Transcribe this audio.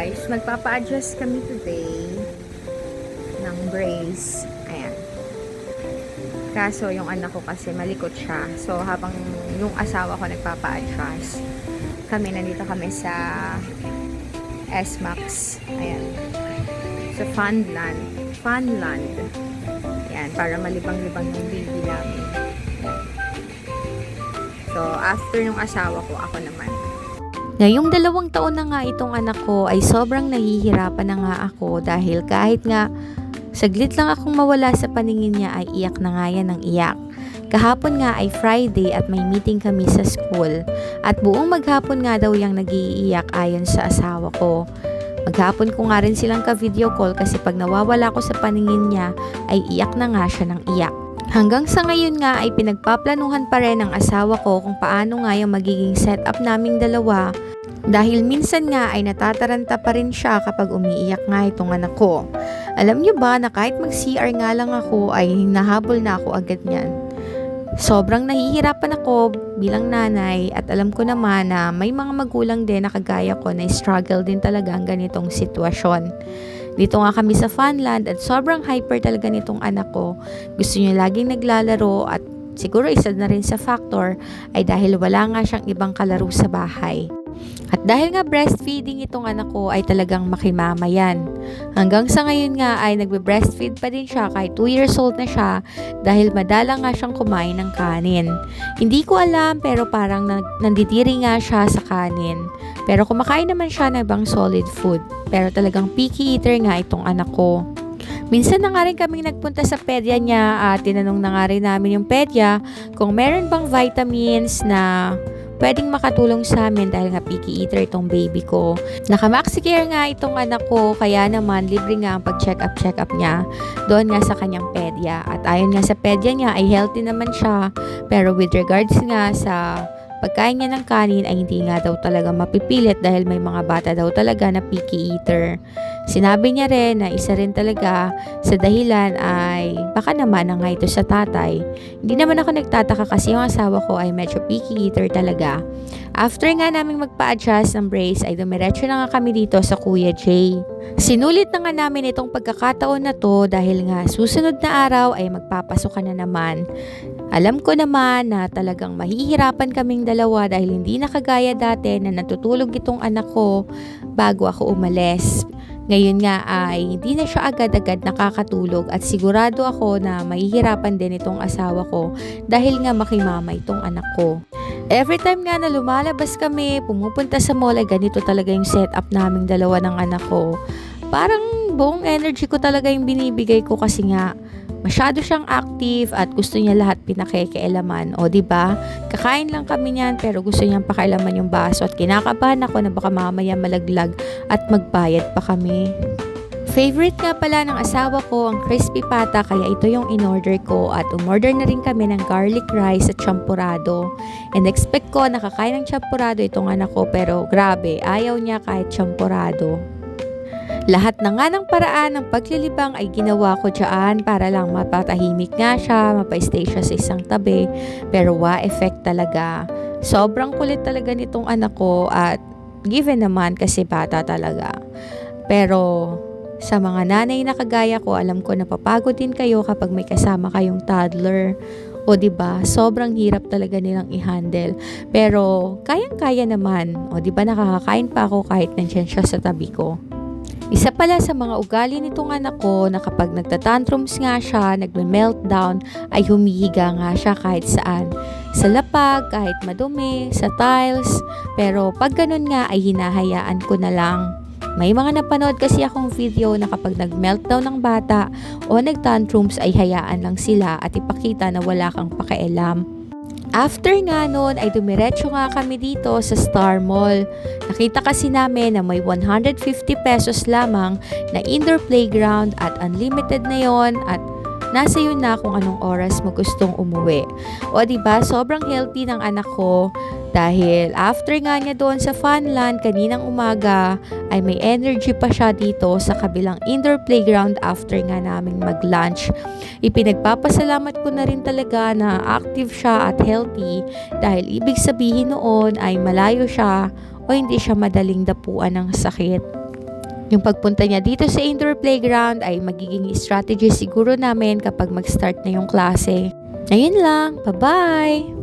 guys, magpapa-adjust kami today ng brace. Ayan. Kaso yung anak ko kasi malikot siya. So habang yung asawa ko nagpapa-adjust, nandito kami sa S-Max. Ayan. Sa Funland. Ayan, para malibang-libang yung baby namin. So after yung asawa ko, ako naman. Ngayong 2 taon na nga itong anak ko ay sobrang nahihirapan na nga ako dahil kahit nga saglit lang akong mawala sa paningin niya ay iyak na nga yan ng iyak. Kahapon nga ay Friday at may meeting kami sa school at buong maghapon nga daw yung nag-iiyak ayon sa asawa ko. Maghapon ko nga rin silang ka-video call kasi pag nawawala ko sa paningin niya ay iyak na nga siya ng iyak. Hanggang sa ngayon nga ay pinagpaplanuhan pa rin ng asawa ko kung paano nga yung magiging setup naming dalawa dahil minsan nga ay natataranta pa rin siya kapag umiiyak nga itong anak ko. Alam niyo ba na kahit mag-CR nga lang ako ay nahabol na ako agad niyan. Sobrang nahihirapan ako bilang nanay at alam ko naman na may mga magulang din na kagaya ko na struggle din talaga ang ganitong sitwasyon. Dito nga kami sa Funland at sobrang hyper talaga nitong anak ko. Gusto niya laging naglalaro at siguro isa na rin sa factor ay dahil wala nga siyang ibang kalaro sa bahay. At dahil nga breastfeeding itong anak ko ay talagang makimama yan. Hanggang sa ngayon nga ay nagbe-breastfeed pa din siya kahit 2 years old na siya dahil madala nga siyang kumain ng kanin. Hindi ko alam pero parang nandidiri nga siya sa kanin. Pero kumakain naman siya ng ibang solid food. Pero talagang picky eater nga itong anak ko. Minsan na nga rin kaming nagpunta sa pedya niya at tinanong na nga rin namin yung pedya kung meron bang vitamins na pwedeng makatulong sa amin dahil nga picky eater itong baby ko. Naka-maxi-care nga itong anak ko kaya naman libre nga ang pag-check up niya doon nga sa kanyang pedya. At ayon nga sa pedya niya ay healthy naman siya pero with regards nga sa pagkain niya ng kanin ay hindi nga daw talaga mapipilit dahil may mga bata daw talaga na picky eater. Sinabi niya rin na isa rin talaga sa dahilan ay baka naman na nga ito sa tatay. Hindi naman ako nagtataka kasi yung asawa ko ay medyo picky eater talaga. After nga naming magpa-adjust ng brace ay dumiretso na nga kami dito sa Kuya Jay. Sinulit na nga namin itong pagkakataon na to dahil nga susunod na araw ay magpapasok ka na naman. Alam ko naman na talagang mahihirapan kaming dalawa dahil hindi na kagaya dati na natutulog itong anak ko bago ako umalis. Ngayon nga ay hindi na siya agad-agad nakakatulog at sigurado ako na mahihirapan din itong asawa ko dahil nga makimama itong anak ko. Every time nga na lumalabas kami, pumupunta sa mall ay ganito talaga yung setup naming dalawa ng anak ko. Parang buong energy ko talaga yung binibigay ko kasi nga masyado siyang active at gusto niya lahat pinakikialaman. O diba? Kakain lang kami niyan pero gusto niyang pakialaman yung baso at kinakabahan ako na baka mamaya malaglag at magbayad pa kami. Favorite nga pala ng asawa ko ang crispy pata kaya ito yung in-order ko at umorder na rin kami ng garlic rice at champurado. And expect ko nakakain ng champurado itong anak ko pero grabe, ayaw niya kahit champurado. Lahat na nga ng paraan ng paglilibang ay ginawa ko dyan para lang mapatahimik nga siya, mapa-stay siya sa isang tabi. Pero effect talaga. Sobrang kulit talaga nitong anak ko at given naman kasi bata talaga. Pero sa mga nanay na kagaya ko, alam ko napapagod din kayo kapag may kasama kayong toddler. O diba, sobrang hirap talaga nilang i-handle. Pero kayang-kaya naman. O diba, nakakakain pa ako kahit nandiyan siya sa tabi ko. Isa pala sa mga ugali nitong anak ko na kapag nagtatantrums nga siya, nagme-meltdown, ay humihiga nga siya kahit saan. Sa lapag, kahit madumi, sa tiles, pero pag ganun nga ay hinahayaan ko na lang. May mga napanood kasi akong video na kapag nag-meltdown ng bata o nagtantrums ay hayaan lang sila at ipakita na wala kang pakialam. After nga nun ay dumiretso nga kami dito sa Star Mall. Nakita kasi namin na may 150 pesos lamang na indoor playground at unlimited na yon at nasa yun na kung anong oras mo gustong umuwi. O diba, sobrang healthy ng anak ko dahil after nga niya doon sa Funland kaninang umaga ay may energy pa siya dito sa kabilang indoor playground after nga naming mag-lunch. Ipinagpapasalamat ko na rin talaga na active siya at healthy dahil ibig sabihin noon ay malayo siya o hindi siya madaling dapuan ng sakit. Yung pagpunta niya dito sa indoor playground ay magiging strategy siguro namin kapag mag-start na yung klase. Ayun lang, bye-bye!